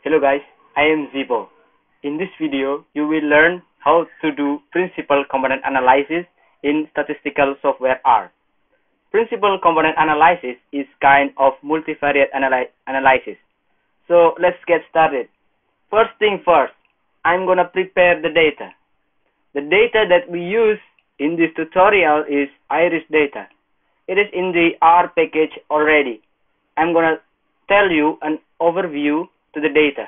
Hello guys, I am Zibo. In this video, you will learn how to do principal component analysis in statistical software R. Principal component analysis is kind of multivariate analysis. So let's get started. First thing first, I'm gonna prepare the data. The data that we use in this tutorial is iris data. It is in the R package already. I'm gonna tell you an overview to the data.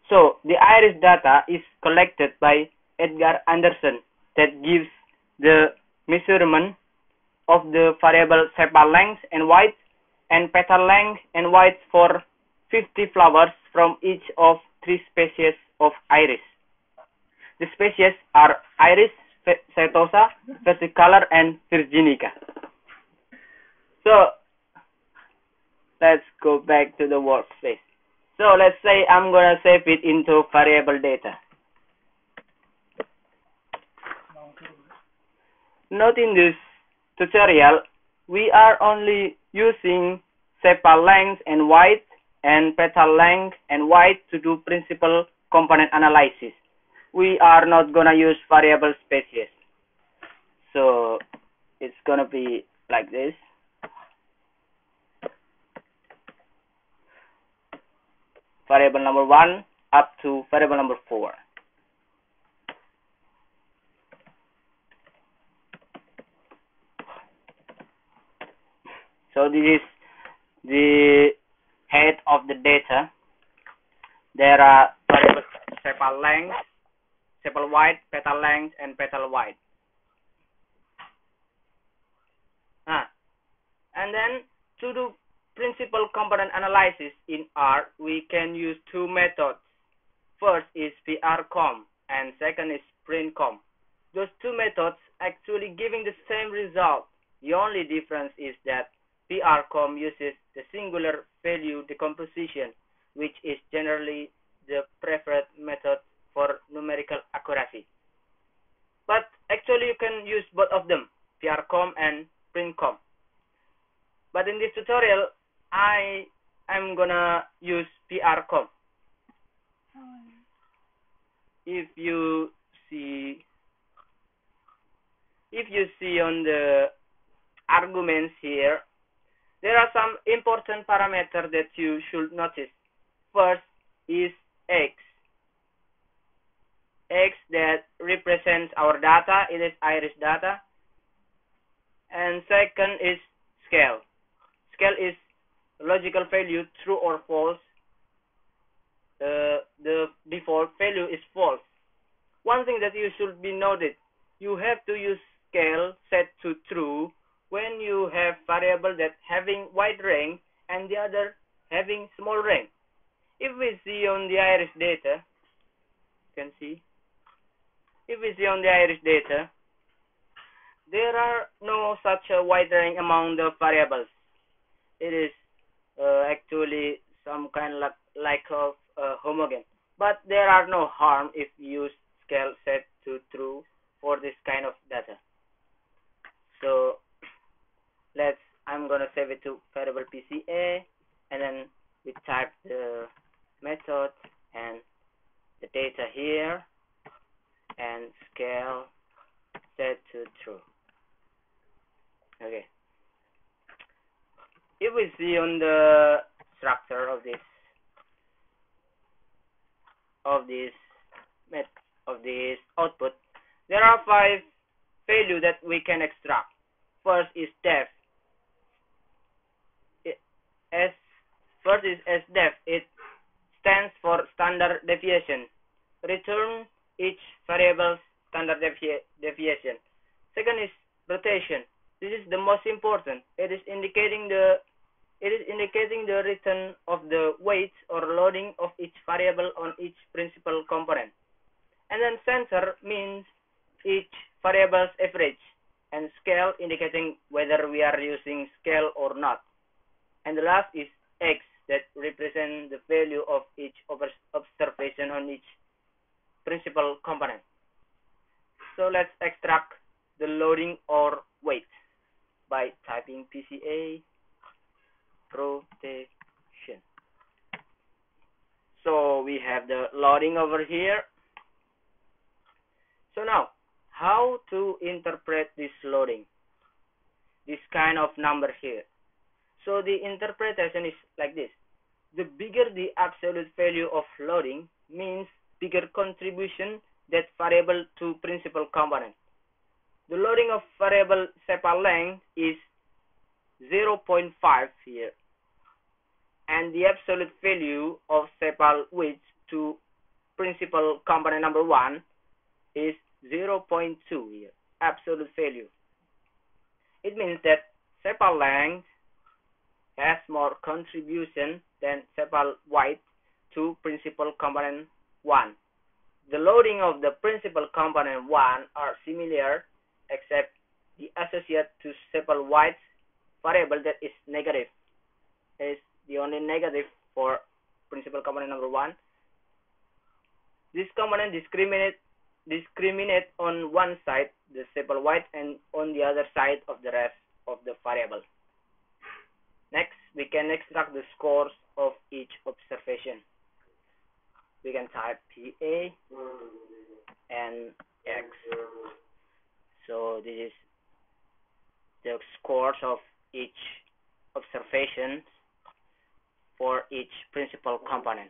So the iris data is collected by Edgar Anderson that gives the measurement of the variable sepal length and width and petal length and width for 50 flowers from each of 3 species of iris. The species are iris, setosa, versicolor, and virginica. So let's go back to the workspace. So let's say I'm gonna save it into variable data. Note in this tutorial, we are only using sepal length and width and petal length and width to do principal component analysis. We are not gonna use variable species. So it's gonna be like this. Variable number 1 up to variable number 4. So this is the head of the data. There are variables sepal length, sepal width, petal length, and petal width. And then to do principal component analysis in R, we can use 2 methods. First is prcomp and second is princomp. Those 2 methods actually giving the same result. The only difference is that prcomp uses the singular value decomposition, which is generally the preferred method for numerical accuracy. But actually you can use both of them, prcomp and princomp. But in this tutorial, I'm gonna use prcomp. If you see on the arguments here, there are some important parameters that you should notice. First is X. X that represents our data, it is iris data. And second is scale. Scale is logical value, true or false. The default value is false. One thing that you should be noted, you have to use scale set to true when you have variable that having wide range and the other having small range. If we see on the iris data, you can see, if we see on the iris data, there are no such a wide range among the variables. It is actually some kind of like of homogeneous, but there are no harm if you use scale set to true for this kind of data. So I'm gonna save it to variable PCA, and then we type the method and the data here, and scale set to true. Okay. If we see on the structure of this output, there are 5 values that we can extract. First is def. First is SDEF. It stands for standard deviation. Return each variable's standard deviation. Second is rotation. This is the most important. It is indicating the return of the weights or loading of each variable on each principal component. And then censor means each variable's average, and scale indicating whether we are using scale or not. And the last is X that represents the value of each observation on each principal component. So let's extract the loading or weight by typing PCA rotate So we have the loading over here. So now, how to interpret this loading, this kind of number here? So the interpretation is like this. The bigger the absolute value of loading means bigger contribution that variable to principal component. The loading of variable sepal length is 0.5 here, and the absolute value of sepal width to principal component number 1 is 0.2 here, absolute value. It means that sepal length has more contribution than sepal width to principal component 1. The loading of the principal component 1 are similar, except the associate to sepal width variable that is negative is the only negative for principal component number 1. This component discriminate on one side the sepal width and on the other side of the rest of the variable. Next, we can extract the scores of each observation. We can type PA and X. So this is the scores of each observation for each principal component.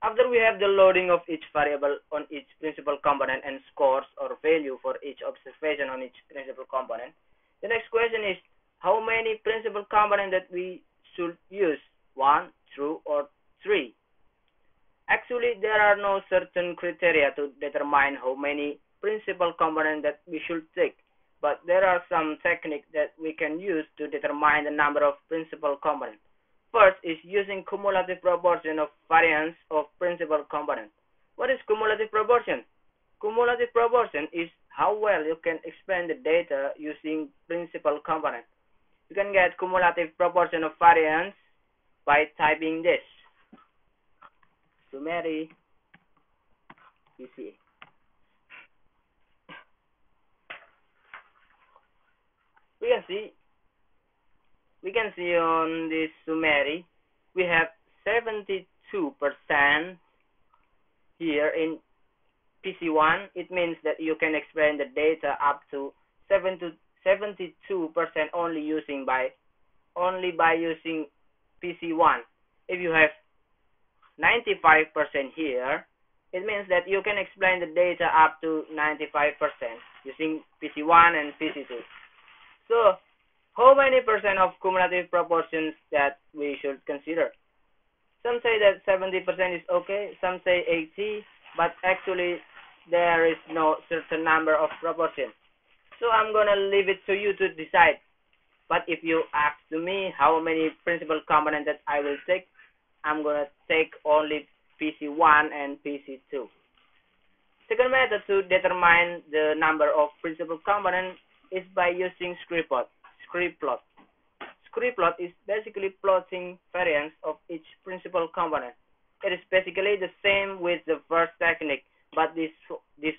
After we have the loading of each variable on each principal component and scores or value for each observation on each principal component, the next question is how many principal components that we should use, 1, 2, or 3. Actually, there are no certain criteria to determine how many principal components that we should take, but there are some techniques that we can use to determine the number of principal components. First is using cumulative proportion of variance of principal component. What is cumulative proportion? Cumulative proportion is how well you can explain the data using principal component. You can get cumulative proportion of variance by typing this. Summary PCA. We can see on this summary we have 72% here in PC1. It means that you can explain the data up to 72% only by using PC1. If you have 95% here, it means that you can explain the data up to 95% using PC1 and PC2. So how many percent of cumulative proportions that we should consider? Some say that 70% is okay, some say 80, but actually there is no certain number of proportions. So I'm gonna leave it to you to decide. But if you ask to me how many principal components that I will take, I'm gonna take only PC1 and PC2. Second method to determine the number of principal components is by using screeplot. Screeplot is basically plotting variance of each principal component. It is basically the same with the first technique, but this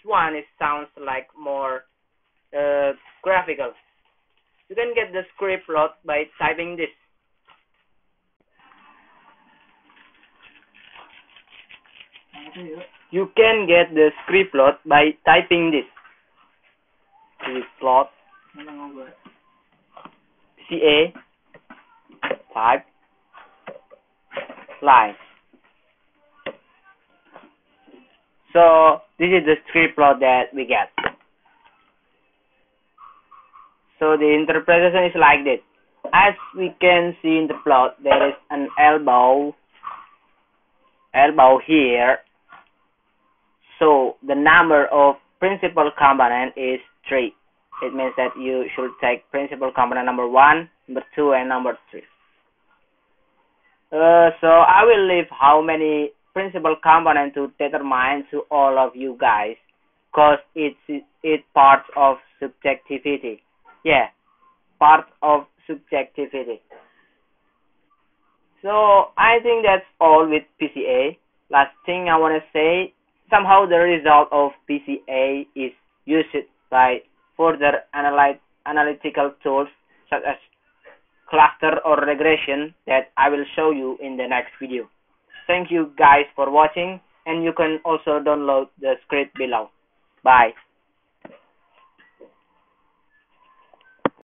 one sounds like more graphical. You can get the screeplot by typing this. You can get the screeplot by typing this. Screeplot. CA type line. So this is the screeplot that we get. So the interpretation is like this. As we can see in the plot, there is an elbow here. So the number of principal component is 3. It means that you should take principal component number 1, number 2, and number 3. So I will leave how many principal components to determine to all of you guys, because it's part of subjectivity. Yeah, part of subjectivity. So I think that's all with PCA. Last thing I want to say, somehow the result of PCA is used by further analytical tools such as cluster or regression that I will show you in the next video. Thank you guys for watching, and you can also download the script below. Bye.